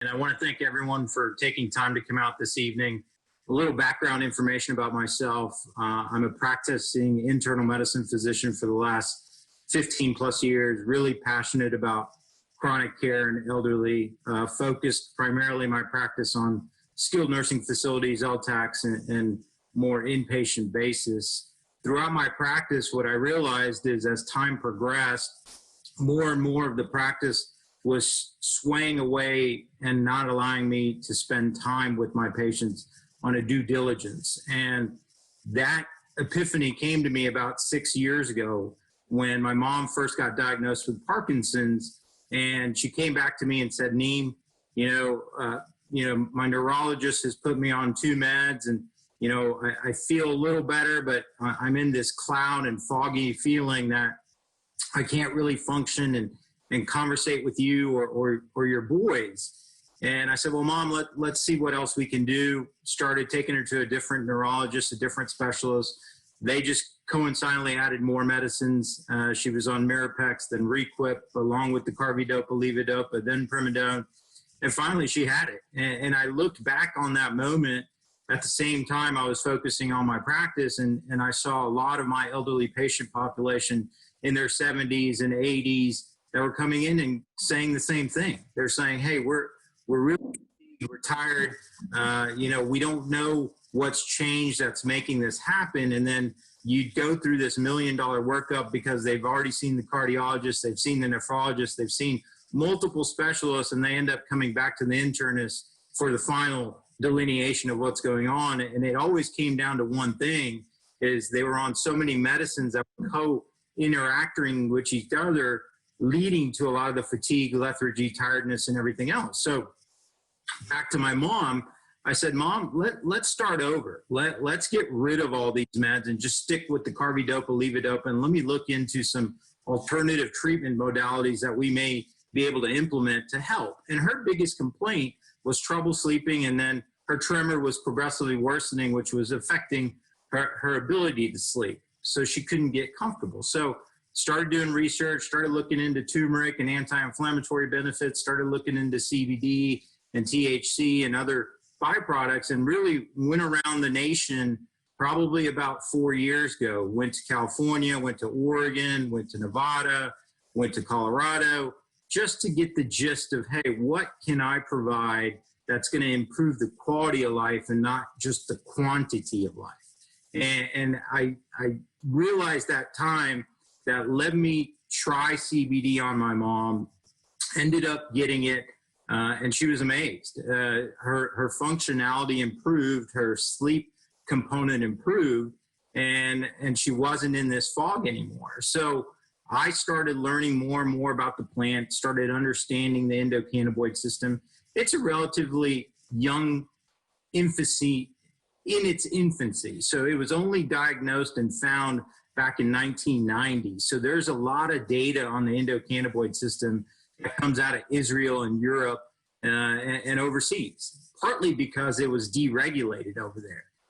And I want to thank everyone for taking time to come out this evening. A little background information about myself. I'm a practicing internal medicine physician for the last 15 plus years, really passionate about chronic care and elderly, focused primarily my practice on skilled nursing facilities, LTACs, and more inpatient basis. Throughout my practice, what I realized is as time progressed, more and more of the practice was swaying away and not allowing me to spend time with my patients on a due diligence. And that epiphany came to me about 6 years ago when my mom first got diagnosed with Parkinson's, and she came back to me and said, Neem, my neurologist has put me on 2 meds, and I feel a little better, but I'm in this cloud and foggy feeling that I can't really function and conversate with you or your boys. And I said, well, Mom, let's see what else we can do. Started taking her to a different neurologist, a different specialist. They just coincidentally added more medicines. She was on Mirapex, then Requip, along with the carbidopa, levodopa, then primidone. And finally she had it. And I looked back on that moment. At the same time, I was focusing on my practice, and I saw a lot of my elderly patient population in their 70s and 80s that were coming in and saying the same thing. They're saying, hey, we're really tired. We don't know what's changed that's making this happen. And then you go through this $1 million workup because they've already seen the cardiologist, they've seen the nephrologist, they've seen multiple specialists, and they end up coming back to the internist for the final delineation of what's going on. And it always came down to one thing, is they were on so many medicines that were co-interacting with each other, leading to a lot of the fatigue, lethargy, tiredness, and everything else. So back to my mom, I said, Mom, let's start over. Let's get rid of all these meds and just stick with the carbidopa, levodopa, and let me look into some alternative treatment modalities that we may be able to implement to help. And her biggest complaint was trouble sleeping, and then her tremor was progressively worsening, which was affecting her ability to sleep. So she couldn't get comfortable. So started doing research, started looking into turmeric and anti-inflammatory benefits, started looking into CBD and THC and other byproducts, and really went around the nation probably about 4 years ago. Went to California, went to Oregon, went to Nevada, went to Colorado, just to get the gist of, hey, what can I provide that's going to improve the quality of life and not just the quantity of life? And I realized that time that led me try CBD on my mom, ended up getting it, and she was amazed. Her functionality improved, her sleep component improved, and she wasn't in this fog anymore. So I started learning more and more about the plant, started understanding the endocannabinoid system. It's a relatively young infancy, in its infancy. So it was only diagnosed and found back in 1990. So there's a lot of data on the endocannabinoid system that comes out of Israel and Europe and overseas, partly because it was deregulated over there.